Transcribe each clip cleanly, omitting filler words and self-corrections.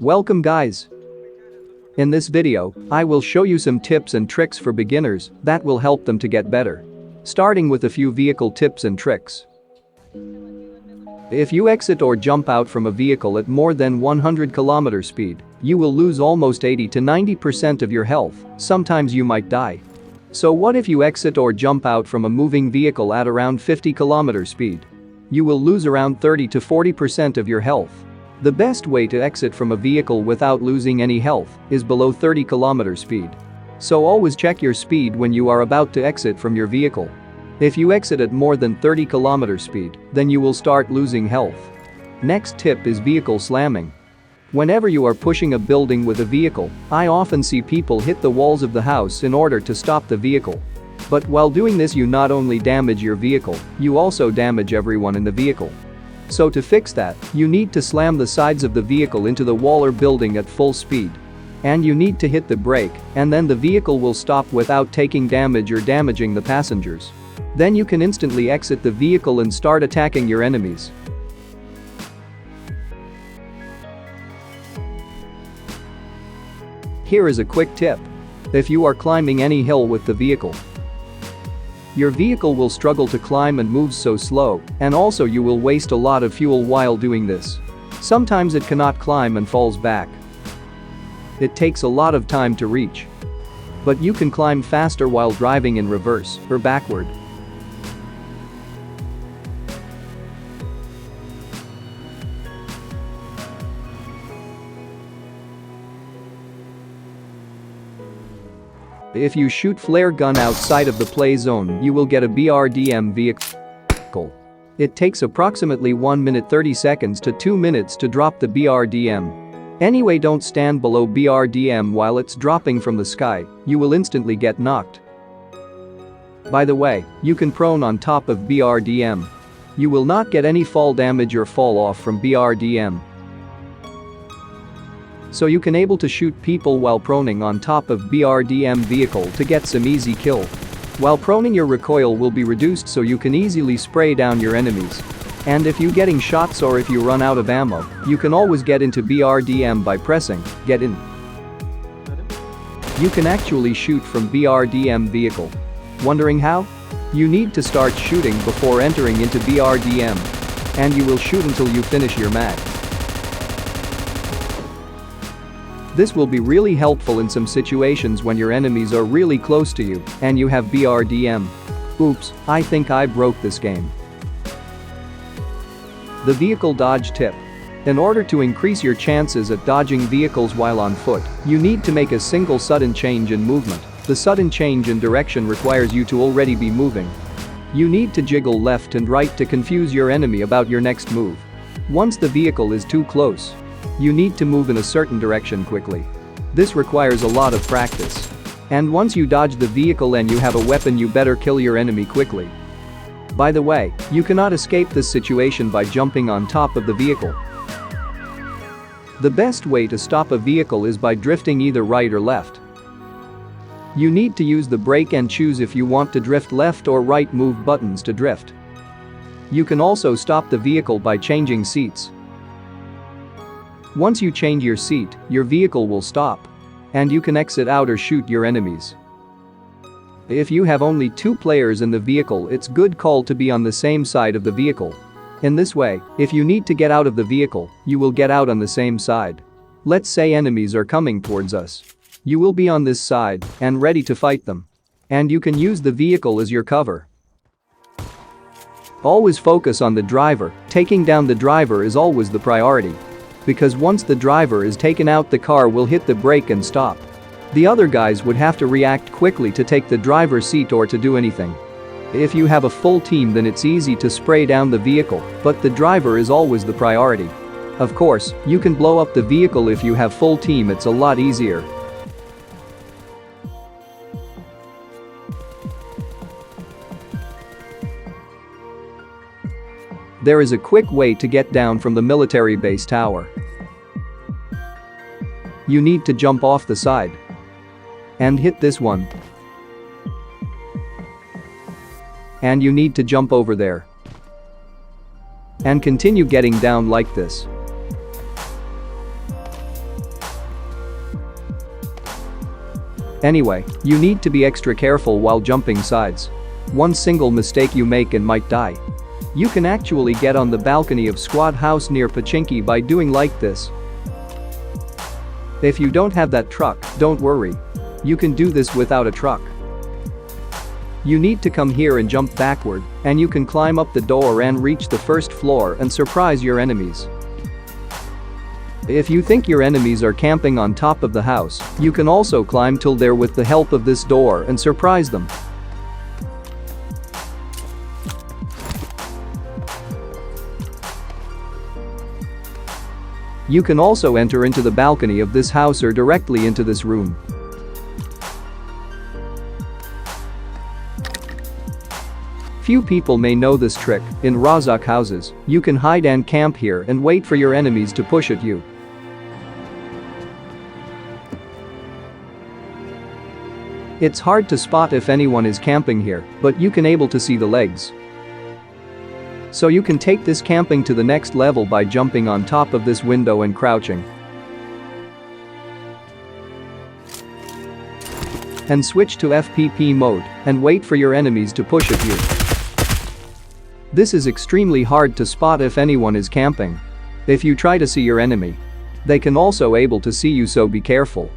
Welcome guys. In this video, I will show you some tips and tricks for beginners that will help them to get better. Starting with a few vehicle tips and tricks. If you exit or jump out from a vehicle at more than 100 km speed, you will lose almost 80 to 90% of your health, sometimes you might die. So what if you exit or jump out from a moving vehicle at around 50 km speed? You will lose around 30 to 40% of your health. The best way to exit from a vehicle without losing any health is below 30 km speed. So always check your speed when you are about to exit from your vehicle. If you exit at more than 30 km speed, then you will start losing health. Next tip is vehicle slamming. Whenever you are pushing a building with a vehicle, I often see people hit the walls of the house in order to stop the vehicle. But while doing this, you not only damage your vehicle, you also damage everyone in the vehicle. So to fix that, you need to slam the sides of the vehicle into the wall or building at full speed. And you need to hit the brake, and then the vehicle will stop without taking damage or damaging the passengers. Then you can instantly exit the vehicle and start attacking your enemies. Here is a quick tip. If you are climbing any hill with the vehicle, your vehicle will struggle to climb and moves so slow, and also you will waste a lot of fuel while doing this. Sometimes it cannot climb and falls back. It takes a lot of time to reach. But you can climb faster while driving in reverse or backward. If you shoot flare gun outside of the play zone, you will get a BRDM vehicle. It takes approximately 1 minute 30 seconds to 2 minutes to drop the BRDM. Anyway, don't stand below BRDM while it's dropping from the sky, you will instantly get knocked. By the way, you can prone on top of BRDM. You will not get any fall damage or fall off from BRDM. So you can able to shoot people while proning on top of BRDM vehicle to get some easy kill. While proning, your recoil will be reduced so you can easily spray down your enemies. And if you getting shots or if you run out of ammo, you can always get into BRDM by pressing get in. You can actually shoot from BRDM vehicle. Wondering how? You need to start shooting before entering into BRDM. And you will shoot until you finish your mag. This will be really helpful in some situations when your enemies are really close to you and you have BRDM. Oops, I think I broke this game. The vehicle dodge tip. In order to increase your chances at dodging vehicles while on foot, you need to make a single sudden change in movement. The sudden change in direction requires you to already be moving. You need to jiggle left and right to confuse your enemy about your next move. Once the vehicle is too close, you need to move in a certain direction quickly. This requires a lot of practice. And once you dodge the vehicle and you have a weapon, you better kill your enemy quickly. By the way, you cannot escape this situation by jumping on top of the vehicle. The best way to stop a vehicle is by drifting either right or left. You need to use the brake and choose if you want to drift left or right move buttons to drift. You can also stop the vehicle by changing seats. Once you change your seat, your vehicle will stop. And you can exit out or shoot your enemies. If you have only 2 players in the vehicle, it's good call to be on the same side of the vehicle. In this way, if you need to get out of the vehicle, you will get out on the same side. Let's say enemies are coming towards us. You will be on this side and ready to fight them. And you can use the vehicle as your cover. Always focus on the driver. Taking down the driver is always the priority. Because once the driver is taken out, the car will hit the brake and stop. The other guys would have to react quickly to take the driver's seat or to do anything. If you have a full team, then it's easy to spray down the vehicle, but the driver is always the priority. Of course, you can blow up the vehicle if you have full team, it's a lot easier. There is a quick way to get down from the military base tower. You need to jump off the side and hit this one. And you need to jump over there and continue getting down like this. Anyway, you need to be extra careful while jumping sides. One single mistake you make and might die. You can actually get on the balcony of Squad House near Pochinki by doing like this. If you don't have that truck, don't worry. You can do this without a truck. You need to come here and jump backward, and you can climb up the door and reach the first floor and surprise your enemies. If you think your enemies are camping on top of the house, you can also climb till there with the help of this door and surprise them. You can also enter into the balcony of this house or directly into this room. Few people may know this trick. In Razak houses, you can hide and camp here and wait for your enemies to push at you. It's hard to spot if anyone is camping here, but you can able to see the legs. So you can take this camping to the next level by jumping on top of this window and crouching. And switch to FPP mode and wait for your enemies to push at you. This is extremely hard to spot if anyone is camping. If you try to see your enemy, they can also able to see you, so be careful.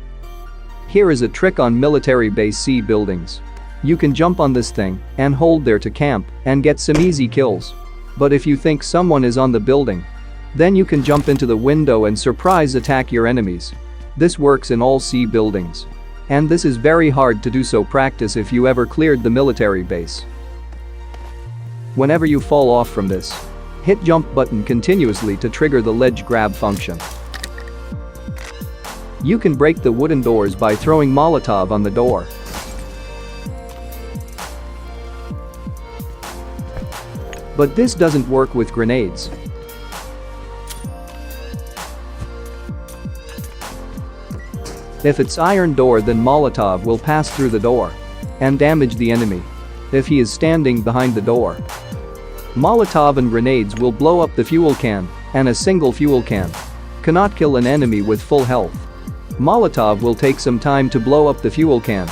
Here is a trick on military base C buildings. You can jump on this thing and hold there to camp and get some easy kills. But if you think someone is on the building, then you can jump into the window and surprise attack your enemies. This works in all C buildings. And this is very hard to do, so practice if you ever cleared the military base. Whenever you fall off from this, hit jump button continuously to trigger the ledge grab function. You can break the wooden doors by throwing Molotov on the door. But this doesn't work with grenades. If it's iron door, then Molotov will pass through the door and damage the enemy if he is standing behind the door. Molotov and grenades will blow up the fuel can, and a single fuel can cannot kill an enemy with full health. Molotov will take some time to blow up the fuel can.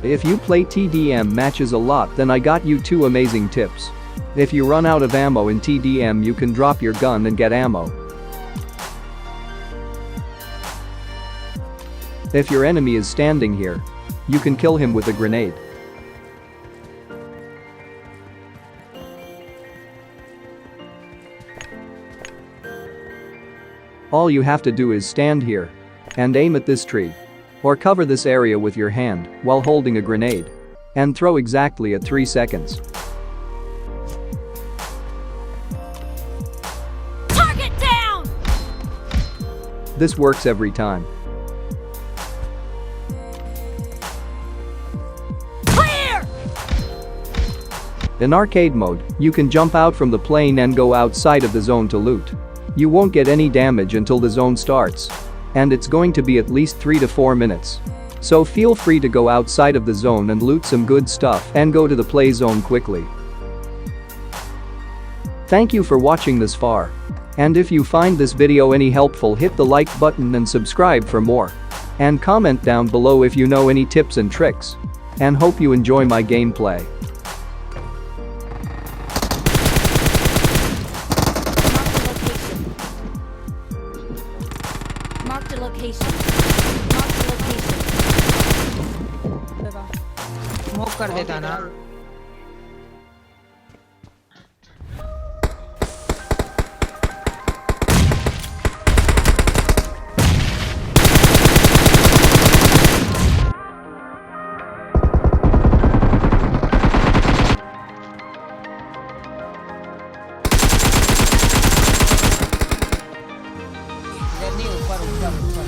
If you play TDM matches a lot, then I got you 2 amazing tips. If you run out of ammo in TDM, you can drop your gun and get ammo. If your enemy is standing here, you can kill him with a grenade. All you have to do is stand here and aim at this tree, or cover this area with your hand while holding a grenade, and throw exactly at 3 seconds. Target down! This works every time. Clear! In arcade mode, you can jump out from the plane and go outside of the zone to loot. You won't get any damage until the zone starts. And it's going to be at least 3 to 4 minutes. So feel free to go outside of the zone and loot some good stuff and go to the play zone quickly. Thank you for watching this far. And if you find this video any helpful, hit the like button and subscribe for more. And comment down below if you know any tips and tricks. And hope you enjoy my gameplay. Mark the location. Mark the location. Smoke कर देता ना इधर नहीं ऊपर ऊपर ऊपर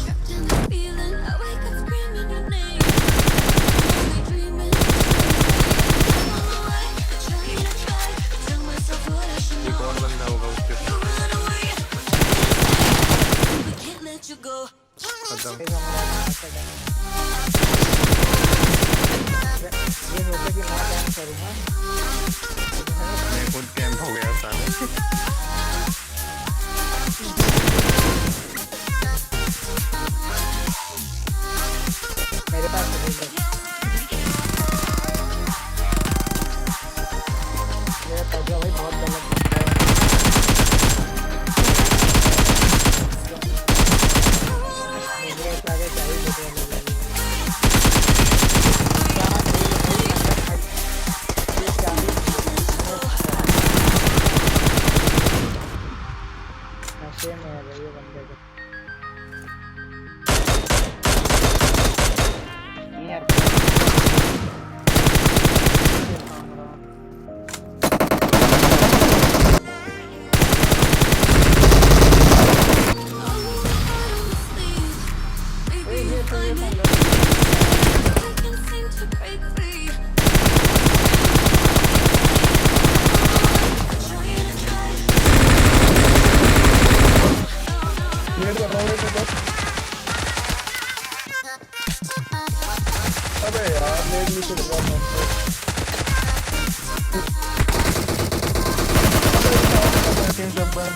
Trapped in the feeling, I wake up screaming your name.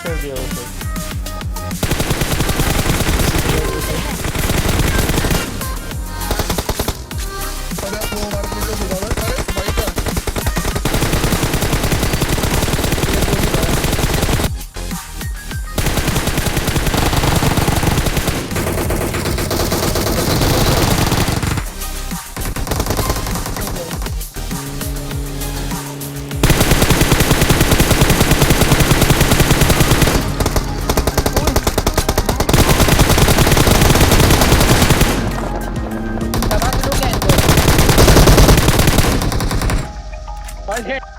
कर दिया उसे अरे वो मार के जो बुला रहा है अरे भाई का दबा के दो क्या इनको? One hit.